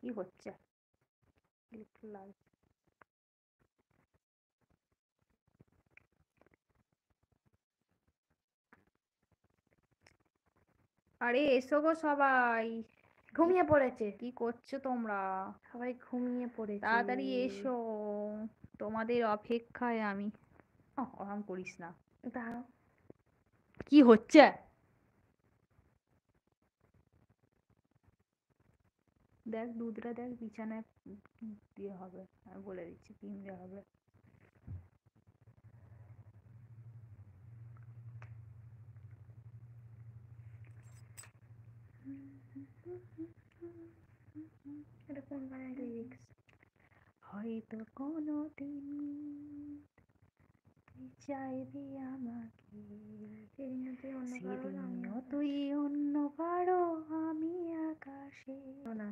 কি হচ্ছে? একটু লাগছে। আরে এসো গো সবাই। ঘুমিয়ে পড়েছে, কি করছো তোমরা? সবাই ঘুমিয়ে পড়েছে। তাড়াতাড়ি এসো, তোমাদের অপেক্ষায় আমি। ওরম করিস না। দাঁড়াও। কি হচ্ছে? দেখ দুধটা দেখ বিছানায় দিয়ে হবে, আমি বলে দিচ্ছি ডিম দেওয়া হবে। এটা কোন গানের লিরিক্স? হয়তো কোনোদিন তুই চাইবি আমাকে, সেদিনও তুই অন্য কারো নাম সেদিনও তুই অন্য কারো আমি আকাশে। না।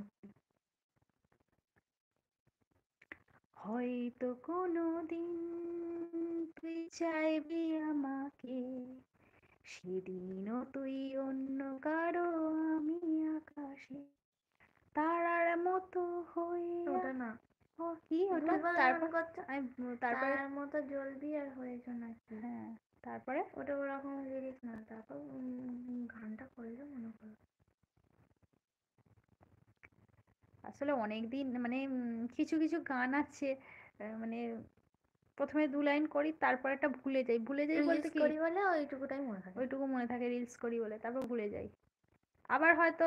হয়তো কোনোদিন তুই চাইবি আমাকে, সেদিনও তুই অন্য কারো আমি আকাশে, তারার মতো হয়ে। ওটা না, ও কি ওটা? ভুলভাল গান তারপর করছো। তারপরে তার মতো জ্বলবি আর হয়েছো নাকি। হ্যাঁ, তারপরে ওটা ওরকম লিরিক্স না। তারপর গানটা করলে মনে করো। আসলে অনেকদিন মানে কিছু কিছু গান আছে, মানে প্রথমে দু লাইন করি তারপর একটা ভুলে যাই বলতে রিলস কি করি বলে ওইটুকুটাই মনে থাকে। ওইটুকু মনে থাকে, রিলস করি বলে তারপর ভুলে যাই। আবার হয়তো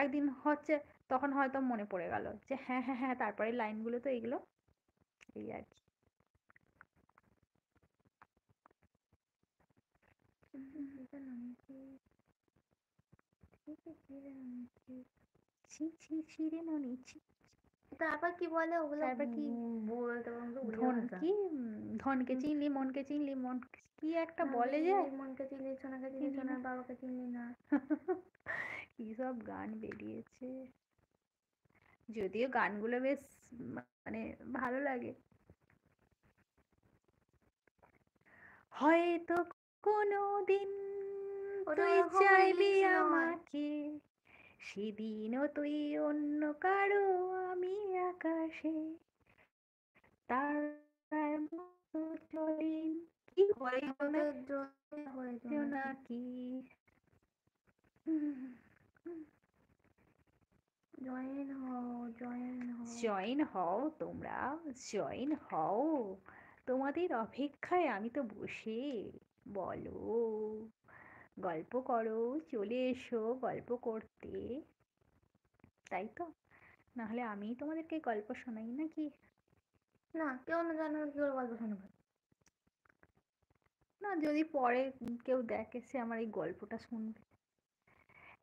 একদিন হচ্ছে, তখন হয়তো মনে পড়ে গেল যে হ্যাঁ হ্যাঁ হ্যাঁ তারপরে লাইনগুলো তো এইগুলো, এই আর কি। ছি ছি ছি রে ননি ছি। তারপর কি বলে ওগুলো তারপর কি বলতে বলতে উড়িয়া ধন ভাষা। কি ধনকে চিনলি মনকে চিনলি মন, কি একটা ধনকে বলে যে চিনলি, মনকে চিনলি, সোনাকে চিনলি, চিনলি না। সোনার বাবাকে চিনলি না। কি সব গান বেরিয়েছে, যদিও গানগুলো বেশ মানে ভালো লাগে। হয়তো কোনোদিন ওটা তুই ওরকম চাইবি লিরিক্স নয়। আমাকে, সেদিনও তুই অন্য কারো আমি আকাশে, তারার মতো চলেন কি হয় মনে হয়েছো নাকি। নাকি। জয়েন হও, জয়েন হও। জয়েন হও তোমরা, জয়েন হও, তোমাদের অপেক্ষায় আমি তো বসে। বলো, গল্প করো, চলে এসো গল্প করতে, তাই তো? নাহলে আমিই তোমাদেরকে গল্প শোনাই নাকি? না, কেউ না জানো কি করে গল্প শোনাবে। না, যদি পরে কেউ দেখে সে আমার এই গল্পটা শুনবে।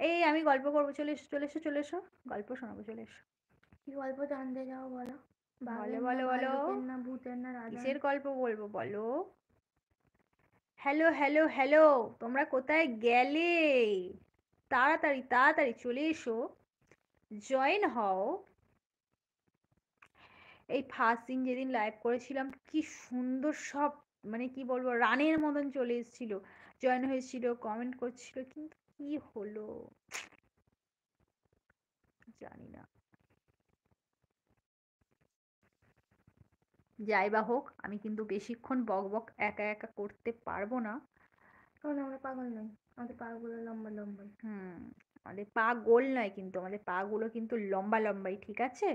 এই আমি গল্প করবো, চলে এসো চলে এসো চলে এসো, গল্প শোনাবো, চলে এসো। কি গল্প জানতে চাও বলো? বলো বাঘের না, বলো বলো, ভাল্লুকের না, ভূতের না, রাজার? কিসের গল্প বলবো বলো? হ্যালো হ্যালো হ্যালো, তোমরা কোথায় গেলে? তাড়াতাড়ি তাড়াতাড়ি চলে এসো, জয়েন হও। এই ফার্স্ট দিন যেদিন লাইভ করেছিলাম কি সুন্দর সব, মানে কি বলবো রানের মতন চলে এসেছিল, জয়েন হয়েছিল, কমেন্ট করছিল, কিন্তু কি হলো জানি না। যাই বা হোক, আমি কিন্তু বেশিক্ষণ বক বক একা একা করতে পারবো না। কারণ আমরা পাগল নই, আমাদের পাগুলো লম্বা লম্বাই। হুম, আমাদের পা গোল নয় কিন্তু, আমাদের পা গুলো কিন্তু লম্বা লম্বাই, ঠিক আছে?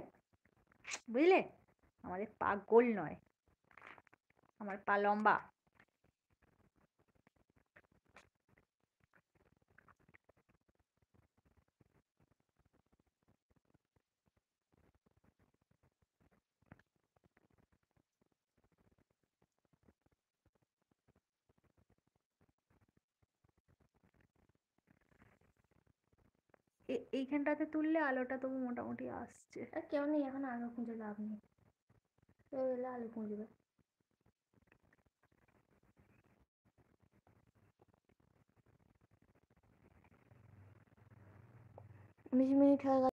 বুঝলে, আমাদের পা গোল নয়, আমার পা লম্বা। এইখানটাতে তুললে আলোটা তবু মোটামুটি আসছে। আর কেউ নেই এখন, আলো খুঁজে লাভ নেই। কেউ এলে আলো খুঁজবে। 19 মিনিট হয়ে গেল।